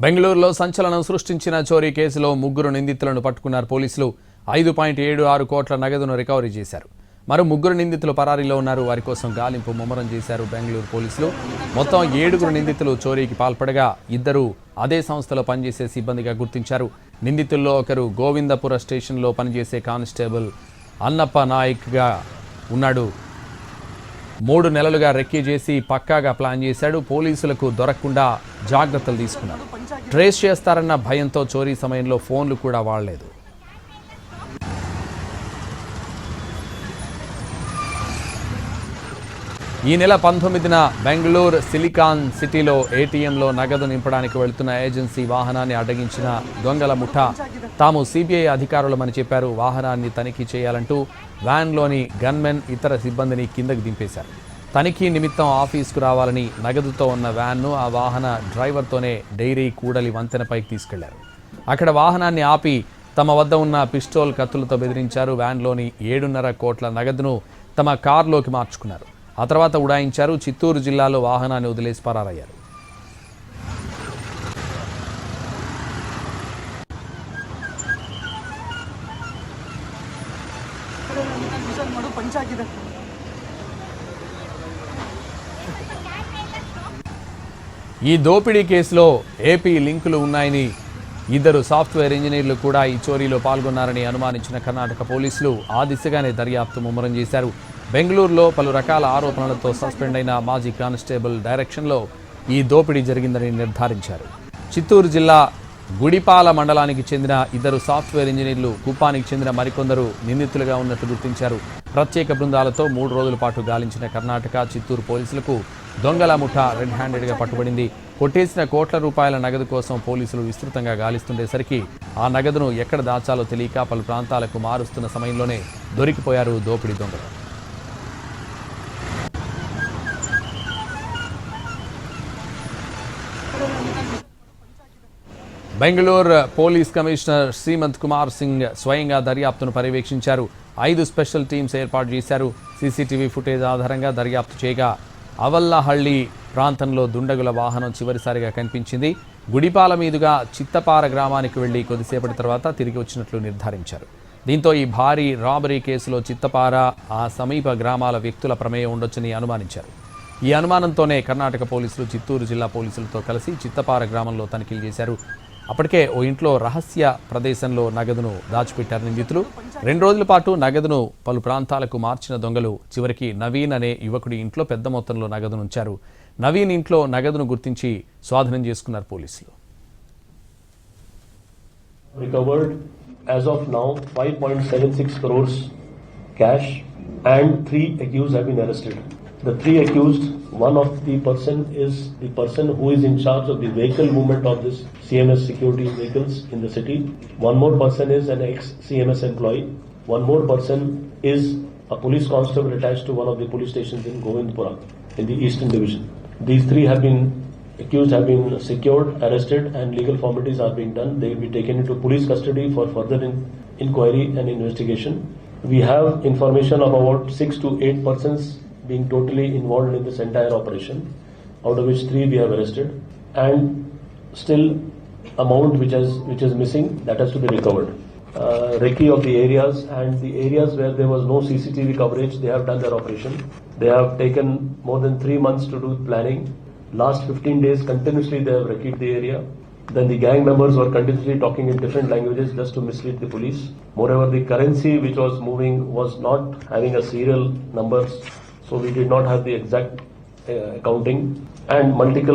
బెంగళూరులో సంచలనం సృష్టించిన చోరీ కేసులో ముగ్గురు నిందితులను పట్టుకున్నారు పోలీసులు. 5.76 కోట్ల నగదును రికవరీ చేశారు. మరో ముగ్గురు నిందితులు పరారీలో ఉన్నారు. వారి కోసం గాలింపు ముమ్మరం చేశారు బెంగళూరు పోలీసులు. మొత్తం 7 నిందితులు చోరీకి పాల్పడగా 2 అదే సంస్థలో పనిచేసే సిబ్బందిగా గుర్తించారు. నిందితుల్లో ఒకరు గోవిందపుర స్టేషన్లో పనిచేసే కానిస్టేబుల్ అన్నప్ప నాయక్గా ఉన్నాడు. 3 నెలలుగా రెక్కీ చేసి పక్కాగా ప్లాన్ చేశాడు. పోలీసులకు దొరకకుండా జాగ్రత్తలు తీసుకున్నారు. ట్రేస్ చేస్తారన్న భయంతో చోరీ సమయంలో ఫోన్లు కూడా వాడలేదు. ఈ నెల 19న బెంగళూరు సిలికాన్ సిటీలో ఏటీఎంలో నగదు నింపడానికి వెళుతున్న ఏజెన్సీ వాహనాన్ని అడ్డగించిన దొంగల ముఠా తాము సిబిఐ అధికారులమని చెప్పారు. వాహనాన్ని తనిఖీ చేయాలంటూ వ్యాన్లోని గన్మెన్ ఇతర సిబ్బందిని కిందకు దింపేశారు. తనిఖీ నిమిత్తం ఆఫీసుకు రావాలని నగదుతో ఉన్న వ్యాన్ను ఆ వాహన డ్రైవర్తోనే డైరీ కూడలి వంతెనపైకి తీసుకెళ్లారు. అక్కడ వాహనాన్ని ఆపి తమ వద్ద ఉన్న పిస్టోల్ కత్తులతో బెదిరించారు. వ్యాన్లోని 7.5 కోట్ల నగదును తమ కారులోకి మార్చుకున్నారు. ఆ తర్వాత ఉడాయించారు. చిత్తూరు జిల్లాలో వాహనాన్ని వదిలేసి పరారయ్యారు. ఈ దోపిడీ కేసులో ఏపీ లింకులు ఉన్నాయని 2 సాఫ్ట్వేర్ ఇంజనీర్లు కూడా ఈ చోరీలో పాల్గొన్నారని అనుమానించిన కర్ణాటక పోలీసులు ఆ దిశగానే దర్యాప్తు ముమ్మరం చేశారు. బెంగళూరులో పలు రకాల ఆరోపణలతో సస్పెండ్ అయిన మాజీ కానిస్టేబుల్ డైరెక్షన్లో ఈ దోపిడీ జరిగిందని నిర్ధారించారు. చిత్తూరు జిల్లా గుడిపాల మండలానికి చెందిన 2 సాఫ్ట్వేర్ ఇంజనీర్లు, కుప్పానికి చెందిన మరికొందరు నిందితులుగా ఉన్నట్లు గుర్తించారు. ప్రత్యేక బృందాలతో 3 రోజుల పాటు గాలించిన కర్ణాటక, చిత్తూరు పోలీసులకు దొంగల ముఠా రెడ్ హ్యాండెడ్గా పట్టుబడింది. కొట్టేసిన కోట్ల రూపాయల నగదు కోసం పోలీసులు విస్తృతంగా గాలిస్తుండేసరికి ఆ నగదును ఎక్కడ దాచాలో తెలియక పలు ప్రాంతాలకు మారుస్తున్న సమయంలోనే దొరికిపోయారు దోపిడీ దొంగలు. బెంగళూరు పోలీస్ కమిషనర్ శ్రీమంత్ కుమార్ సింగ్ స్వయంగా దర్యాప్తును పర్యవేక్షించారు. 5 స్పెషల్ టీమ్స్ ఏర్పాటు చేశారు. సీసీటీవీ ఫుటేజ్ ఆధారంగా దర్యాప్తు చేయగా అవల్లహళ్లి ప్రాంతంలో దుండగుల వాహనం చివరిసారిగా కనిపించింది. గుడిపాల మీదుగా చిత్తపార గ్రామానికి వెళ్లి కొద్దిసేపటి తర్వాత తిరిగి వచ్చినట్లు నిర్ధారించారు. దీంతో ఈ భారీ రాబరీ కేసులో చిత్తపార, ఆ సమీప గ్రామాల వ్యక్తుల ప్రమేయం ఉండొచ్చని అనుమానించారు. ఈ అనుమానంతోనే కర్ణాటక పోలీసులు చిత్తూరు జిల్లా పోలీసులతో కలిసి చిత్తపార గ్రామంలో తనిఖీలు చేశారు. అప్పటికే ఓ ఇంట్లో రహస్య ప్రదేశంలో నగదును దాచిపెట్టారు నిందితులు. 2 రోజుల పాటు నగదును పలు ప్రాంతాలకు మార్చిన దొంగలు చివరికి నవీన్ అనే యువకుడి ఇంట్లో పెద్ద మొత్తంలో నగదును ఉంచారు. నవీన్ ఇంట్లో నగదును గుర్తించి స్వాధీనం చేసుకున్నారు పోలీసులు. Recovered as of now 5.76 crores cash and 3 accused have been arrested. The 3 accused, one of the person is the person who is in charge of the vehicle movement of this CMS security vehicles in the city. One more person is an ex-CMS employee. One more person is a police constable attached to one of the police stations in Govindpura in the Eastern Division. These 3 accused have been secured, arrested, and legal formalities are being done. They will be taken into police custody for further inquiry and investigation. We have information of about 6 to 8 persons being totally involved in this entire operation, out of which 3 we have arrested, and still amount which is missing, that has to be recovered. Recce of the areas, and the areas where there was no CCTV coverage, they have done their operation. They have taken more than 3 months to do planning. Last 15 days continuously they have recce'd the area. Then the gang members were continuously talking in different languages just to mislead the police. Moreover, the currency which was moving was not having a serial numbers, so we did not have the exact accounting, and multiple